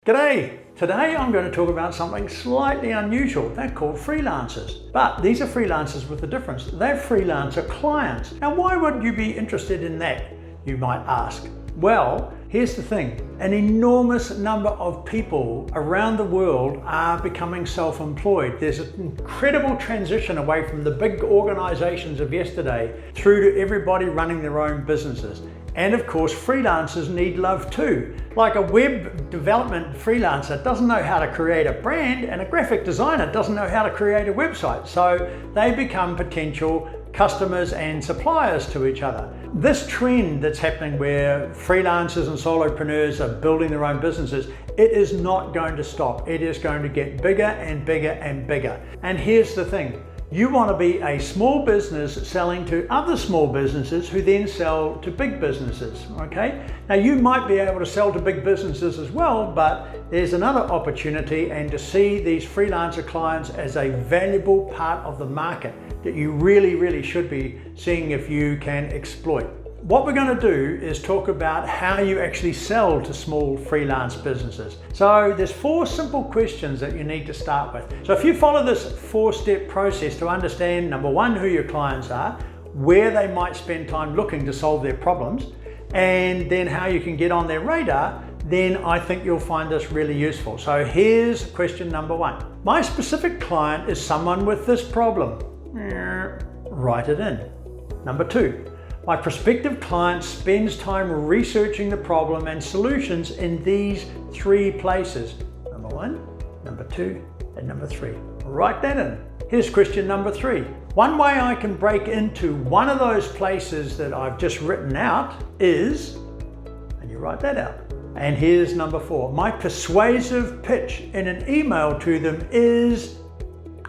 G'day! Today I'm going to talk about something slightly unusual. They're called freelancers. But these are freelancers with a difference. They're freelancer clients. Now why would you be interested in that, you might ask? Well, here's the thing. An enormous number of people around the world are becoming self-employed. There's an incredible transition away from the big organizations of yesterday through to everybody running their own businesses. And of course, freelancers need love too. Like a web development freelancer doesn't know how to create a brand, and a graphic designer doesn't know how to create a website. So they become potential customers and suppliers to each other. This trend that's happening where freelancers and solopreneurs are building their own businesses, it is not going to stop. It is going to get bigger and bigger and bigger. And here's the thing. You want to be a small business selling to other small businesses who then sell to big businesses, okay? Now you might be able to sell to big businesses as well, but there's another opportunity, and to see these freelancer clients as a valuable part of the market that you really should be seeing if you can exploit. What we're going to do is talk about how you actually sell to small freelance businesses. So there's 4 simple questions that you need to start with. So if you follow this 4-step process to understand, number 1, who your clients are, where they might spend time looking to solve their problems, and then how you can get on their radar, then I think you'll find this really useful. So here's question number 1. My specific client is someone with this problem. Write it in. Number 2. My prospective client spends time researching the problem and solutions in these 3 places. Number 1, number 2, and number 3. Write that in. Here's question number 3. One way I can break into one of those places that I've just written out is, and you write that out. And here's number 4. My persuasive pitch in an email to them is,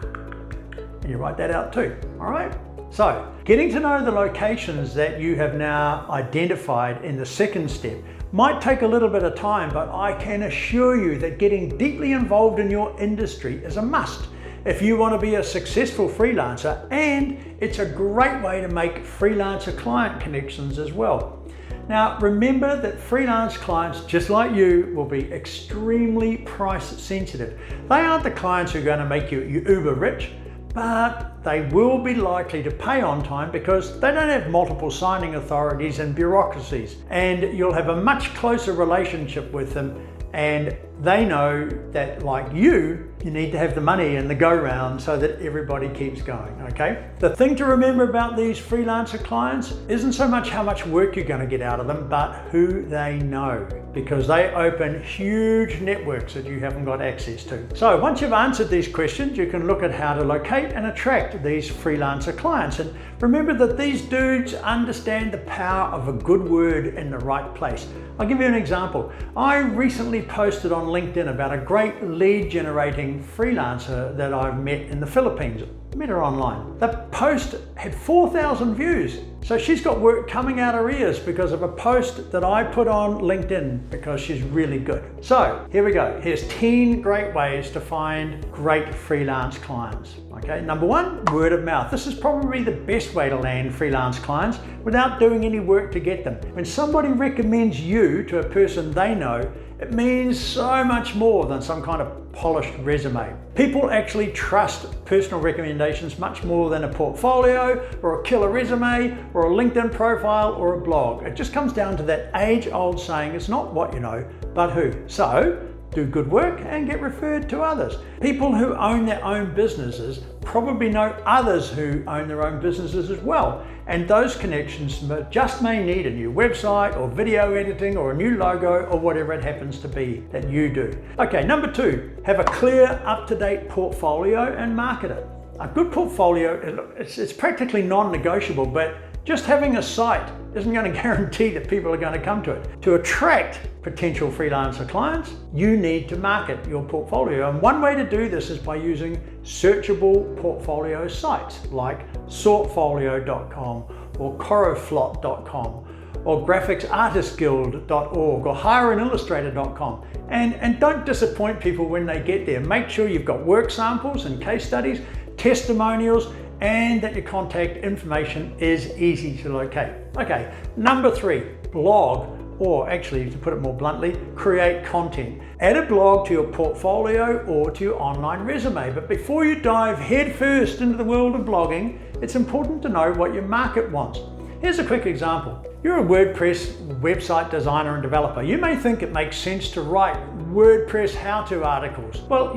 and you write that out too. All right? So, getting to know the locations that you have now identified in the 2nd step might take a little bit of time, but I can assure you that getting deeply involved in your industry is a must if you want to be a successful freelancer, and it's a great way to make freelancer client connections as well. Now, remember that freelance clients, just like you, will be extremely price sensitive. They aren't the clients who are going to make you uber rich, but they will be likely to pay on time because they don't have multiple signing authorities and bureaucracies, and you'll have a much closer relationship with them, and they know that, like you need to have the money in the go-round so that everybody keeps going, okay? The thing to remember about these freelancer clients isn't so much how much work you're going to get out of them, but who they know, because they open huge networks that you haven't got access to. So once you've answered these questions, you can look at how to locate and attract these freelancer clients. And remember that these dudes understand the power of a good word in the right place. I'll give you an example. I recently posted on LinkedIn about a great lead generating freelancer that I've met in the Philippines. Met her online. The post had 4,000 views. So she's got work coming out her ears because of a post that I put on LinkedIn, because she's really good. So here we go. Here's 10 great ways to find great freelance clients. Okay, number 1, word of mouth. This is probably the best way to land freelance clients without doing any work to get them. When somebody recommends you to a person they know, it means so much more than some kind of polished resume. People actually trust personal recommendations much more than a portfolio or a killer resume or a LinkedIn profile or a blog. It just comes down to that age-old saying, it's not what you know, but who. So, do good work and get referred to others. People who own their own businesses probably know others who own their own businesses as well. And those connections just may need a new website or video editing or a new logo or whatever it happens to be that you do. Okay, number 2, have a clear, up-to-date portfolio and market it. A good portfolio, it's practically non-negotiable, but just having a site isn't going to guarantee that people are going to come to it. To attract potential freelancer clients, you need to market your portfolio. And one way to do this is by using searchable portfolio sites like sortfolio.com or coroflot.com or graphicsartistguild.org or hireanillustrator.com. And don't disappoint people when they get there. Make sure you've got work samples and case studies, testimonials, and that your contact information is easy to locate. Okay, number 3, blog. or actually, to put it more bluntly, create content. Add a blog to your portfolio or to your online resume. But before you dive headfirst into the world of blogging, it's important to know what your market wants. Here's a quick example. You're a WordPress website designer and developer. You may think it makes sense to write WordPress how-to articles. Well,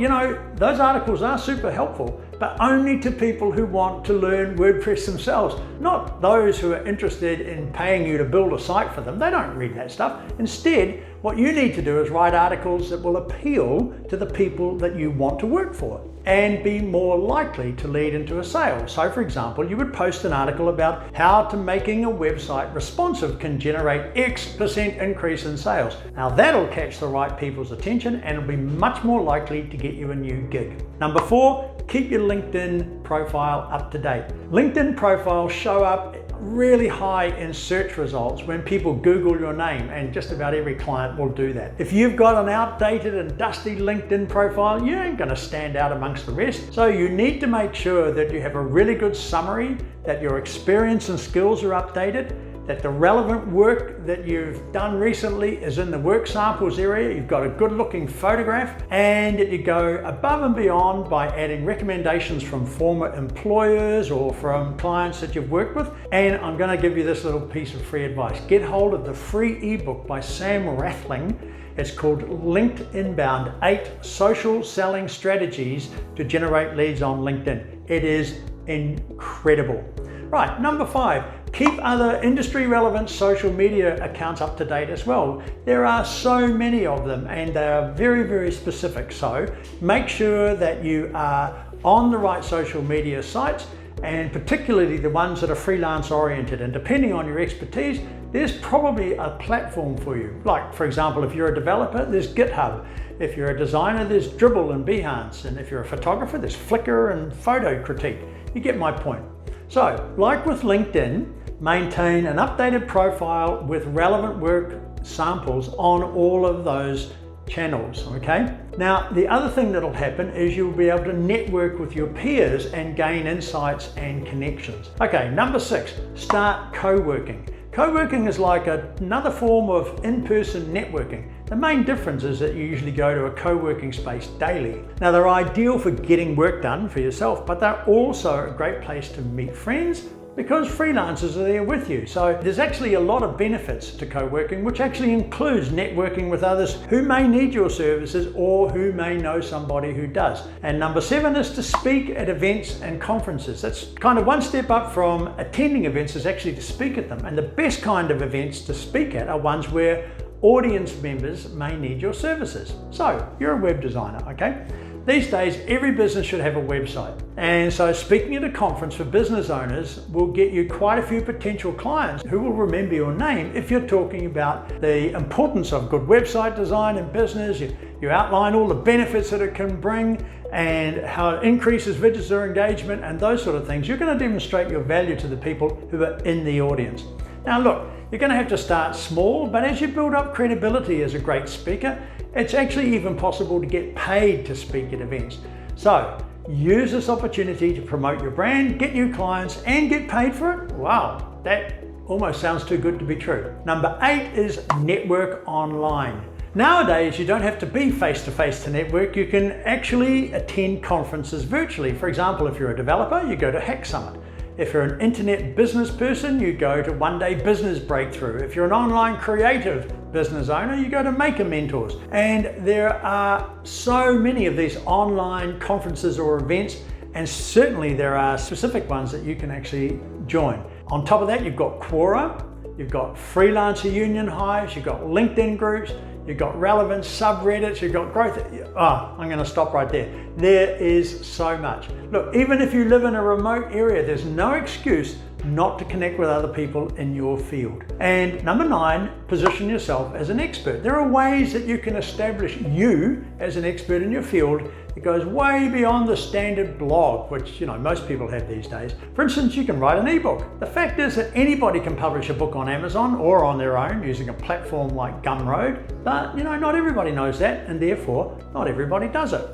those articles are super helpful, but only to people who want to learn WordPress themselves, not those who are interested in paying you to build a site for them. They don't read that stuff. Instead, what you need to do is write articles that will appeal to the people that you want to work for and be more likely to lead into a sale. So for example, you would post an article about how to making a website responsive can generate X% increase in sales. Now that'll catch the right people's attention and it'll be much more likely to get you a new gig. Number 4, keep your LinkedIn profile up to date. LinkedIn profiles show up really high in search results when people Google your name, and just about every client will do that. If you've got an outdated and dusty LinkedIn profile, you ain't going to stand out amongst the rest. So you need to make sure that you have a really good summary, that your experience and skills are updated, that the relevant work that you've done recently is in the work samples area, you've got a good looking photograph, and that you go above and beyond by adding recommendations from former employers or from clients that you've worked with. And I'm going to give you this little piece of free advice. Get hold of the free ebook by Sam Rathling. It's called Linked Inbound, 8 Social Selling Strategies to Generate Leads on LinkedIn. It is incredible. Right, number 5, keep other industry relevant social media accounts up to date as well. There are so many of them and they are very, very specific. So make sure that you are on the right social media sites, and particularly the ones that are freelance oriented. And depending on your expertise, there's probably a platform for you. Like for example, if you're a developer, there's GitHub. If you're a designer, there's Dribbble and Behance. And if you're a photographer, there's Flickr and Photo Critique. You get my point. So, like with LinkedIn, maintain an updated profile with relevant work samples on all of those channels, okay? Now, the other thing that'll happen is you'll be able to network with your peers and gain insights and connections. Okay, number 6, start co-working. Co-working is like another form of in-person networking. The main difference is that you usually go to a co-working space daily. Now they're ideal for getting work done for yourself, but they're also a great place to meet friends because freelancers are there with you. So there's actually a lot of benefits to co-working, which actually includes networking with others who may need your services or who may know somebody who does. And number 7 is to speak at events and conferences. That's kind of one step up from attending events, is actually to speak at them. And the best kind of events to speak at are ones where audience members may need your services. So you're a web designer, okay? These days, every business should have a website. And so speaking at a conference for business owners will get you quite a few potential clients who will remember your name if you're talking about the importance of good website design in business. You outline all the benefits that it can bring and how it increases visitor engagement and those sort of things. You're going to demonstrate your value to the people who are in the audience. Now look, you're going to have to start small, but as you build up credibility as a great speaker, it's actually even possible to get paid to speak at events. So use this opportunity to promote your brand, get new clients, and get paid for it. Wow, that almost sounds too good to be true. Number 8 is network online. Nowadays, you don't have to be face-to-face to network. You can actually attend conferences virtually. For example, if you're a developer, you go to Hack Summit. If you're an internet business person, you go to One Day Business Breakthrough. If you're an online creative business owner, you go to Maker Mentors. And there are so many of these online conferences or events, and certainly there are specific ones that you can actually join. On top of that, you've got Quora, you've got freelancer union hives, you've got LinkedIn groups, you've got relevant subreddits, you've got growth. I'm going to stop right there. There is so much. Look, even if you live in a remote area, there's no excuse not to connect with other people in your field. And number 9, position yourself as an expert. There are ways that you can establish you as an expert in your field. It goes way beyond the standard blog, which most people have these days. For instance, you can write an ebook. The fact is that anybody can publish a book on Amazon or on their own using a platform like Gumroad, but not everybody knows that, and therefore not everybody does it.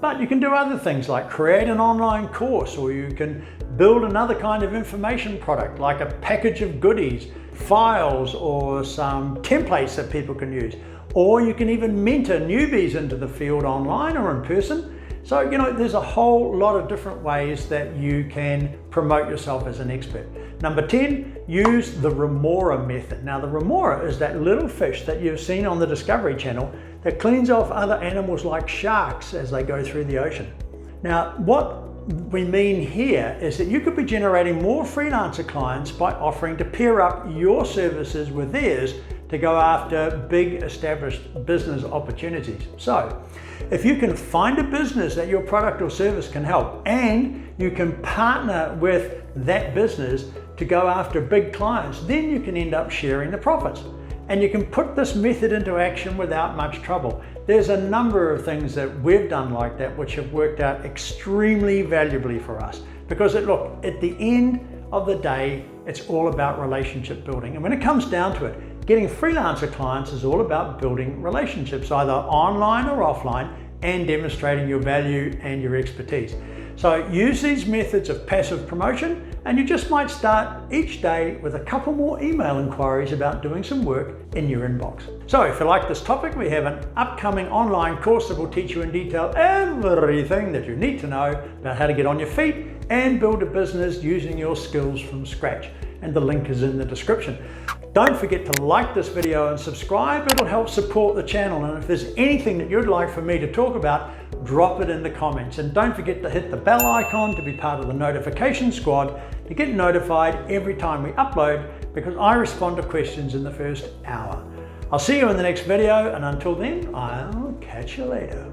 But you can do other things like create an online course, or you can build another kind of information product like a package of goodies files or some templates that people can use. Or you can even mentor newbies into the field online or in person. So, there's a whole lot of different ways that you can promote yourself as an expert. Number 10, use the remora method. Now, the remora is that little fish that you've seen on the Discovery Channel that cleans off other animals like sharks as they go through the ocean. Now, what we mean here is that you could be generating more freelancer clients by offering to pair up your services with theirs to go after big established business opportunities. So, if you can find a business that your product or service can help, and you can partner with that business to go after big clients, then you can end up sharing the profits. And you can put this method into action without much trouble. There's a number of things that we've done like that which have worked out extremely valuably for us. Because look, at the end of the day, it's all about relationship building. And when it comes down to it, getting freelancer clients is all about building relationships, either online or offline, and demonstrating your value and your expertise. So use these methods of passive promotion, and you just might start each day with a couple more email inquiries about doing some work in your inbox. So if you like this topic, we have an upcoming online course that will teach you in detail everything that you need to know about how to get on your feet and build a business using your skills from scratch. And the link is in the description. Don't forget to like this video and subscribe. It'll help support the channel. And if there's anything that you'd like for me to talk about, drop it in the comments. And don't forget to hit the bell icon to be part of the notification squad to get notified every time we upload, because I respond to questions in the first hour. I'll see you in the next video, and until then, I'll catch you later.